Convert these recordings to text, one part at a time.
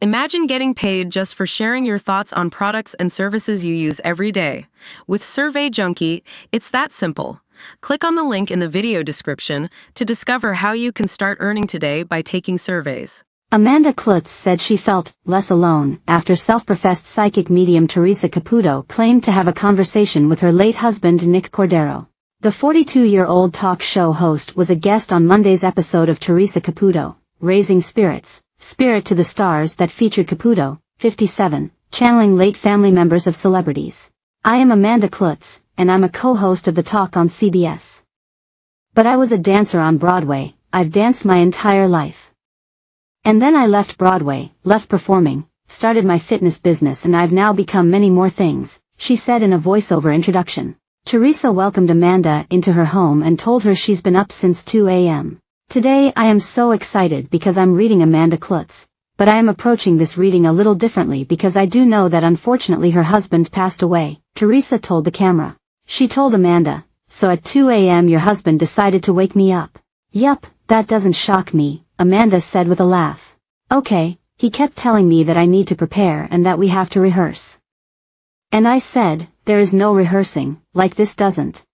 Imagine getting paid just for sharing your thoughts on products and services you use every day. With Survey Junkie, it's that simple. Click on the link in the video description to discover how you can start earning today by taking surveys. Amanda Kloots said she felt less alone after self-professed psychic medium Theresa Caputo claimed to have a conversation with her late husband Nick Cordero. The 42-year-old talk show host was a guest on Monday's episode of Theresa Caputo, Raising Spirits, Spirit to the Stars, that featured Caputo, 57, channeling late family members of celebrities. I am Amanda Kloots, and I'm a co-host of the talk on CBS. But I was a dancer on Broadway. I've danced my entire life. And then I left Broadway, left performing, started my fitness business, and I've now become many more things, she said in a voiceover introduction. Theresa welcomed Amanda into her home and told her she's been up since 2 a.m. Today I am so excited because I'm reading Amanda Kloots, but I am approaching this reading a little differently because I do know that unfortunately her husband passed away, Theresa told the camera. She told Amanda, "So at 2 a.m. your husband decided to wake me up." "Yup, that doesn't shock me," Amanda said with a laugh. "Okay, he kept telling me that I need to prepare and that we have to rehearse. And I said, there is no rehearsing, like this doesn't.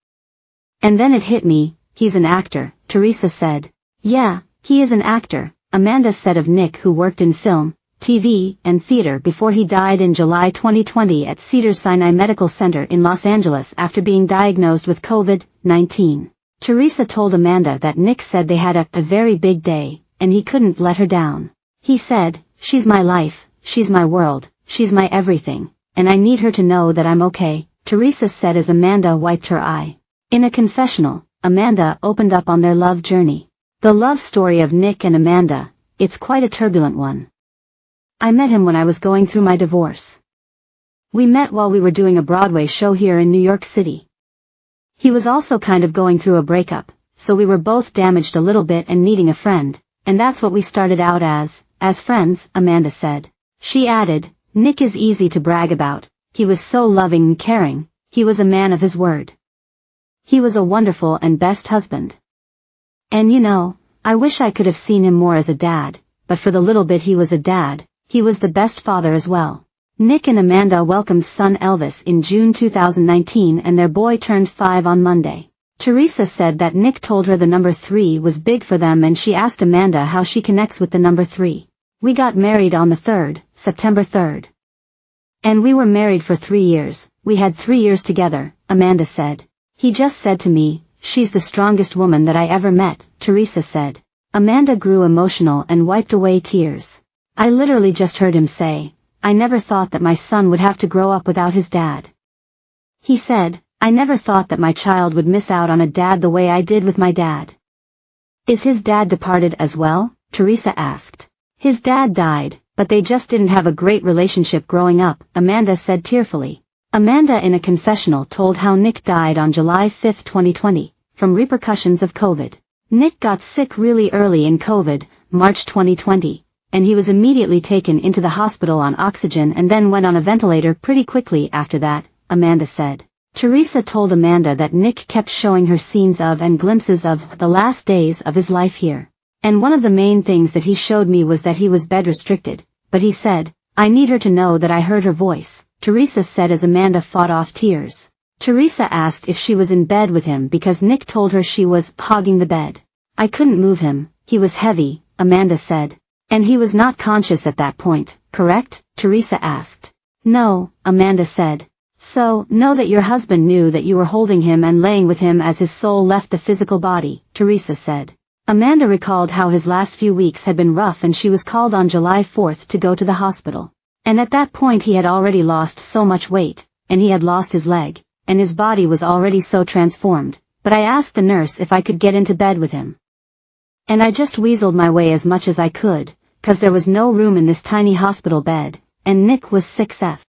And then it hit me, he's an actor," Theresa said. "Yeah, he is an actor," Amanda said of Nick, who worked in film, TV, and theater before he died in July 2020 at Cedars-Sinai Medical Center in Los Angeles after being diagnosed with COVID-19. Theresa told Amanda that Nick said they had a very big day, and he couldn't let her down. He said, "She's my life, she's my world, she's my everything, and I need her to know that I'm okay," Theresa said as Amanda wiped her eye. In a confessional, Amanda opened up on their love journey. The love story of Nick and Amanda, it's quite a turbulent one. "I met him when I was going through my divorce. We met while we were doing a Broadway show here in New York City. He was also kind of going through a breakup, so we were both damaged a little bit and needing a friend, and that's what we started out as friends," Amanda said. She added, "Nick is easy to brag about. He was so loving and caring. He was a man of his word. He was a wonderful and best husband. And you know, I wish I could have seen him more as a dad, but for the little bit he was a dad, he was the best father as well." Nick and Amanda welcomed son Elvis in June 2019 and their boy turned 5 on Monday. Theresa said that Nick told her the number 3 was big for them, and she asked Amanda how she connects with the number 3. "We got married on the 3rd, September 3rd. And we were married for 3 years, we had 3 years together," Amanda said. "He just said to me, 'She's the strongest woman that I ever met,'" Theresa said. Amanda grew emotional and wiped away tears. "I literally just heard him say, 'I never thought that my son would have to grow up without his dad.' He said, 'I never thought that my child would miss out on a dad the way I did with my dad.'" "Is his dad departed as well?" Theresa asked. "His dad died, but they just didn't have a great relationship growing up," Amanda said tearfully. Amanda in a confessional told how Nick died on July 5, 2020, from repercussions of COVID. Nick got sick really early in COVID, March 2020, and he was immediately taken into the hospital on oxygen and then went on a ventilator pretty quickly after that, Amanda said. Theresa told Amanda that Nick kept showing her scenes of and glimpses of the last days of his life here. "And one of the main things that he showed me was that he was bed restricted, but he said, 'I need her to know that I heard her voice,'" Theresa said as Amanda fought off tears. Theresa asked if she was in bed with him because Nick told her she was hogging the bed. "I couldn't move him, he was heavy," Amanda said. "And he was not conscious at that point, correct?" Theresa asked. "No," Amanda said. "So, know that your husband knew that you were holding him and laying with him as his soul left the physical body," Theresa said. Amanda recalled how his last few weeks had been rough and she was called on July 4th to go to the hospital. And at that point he had already lost so much weight, and he had lost his leg, and his body was already so transformed, but I asked the nurse if I could get into bed with him. And I just weaseled my way as much as I could, 'cause there was no room in this tiny hospital bed, and Nick was 6F.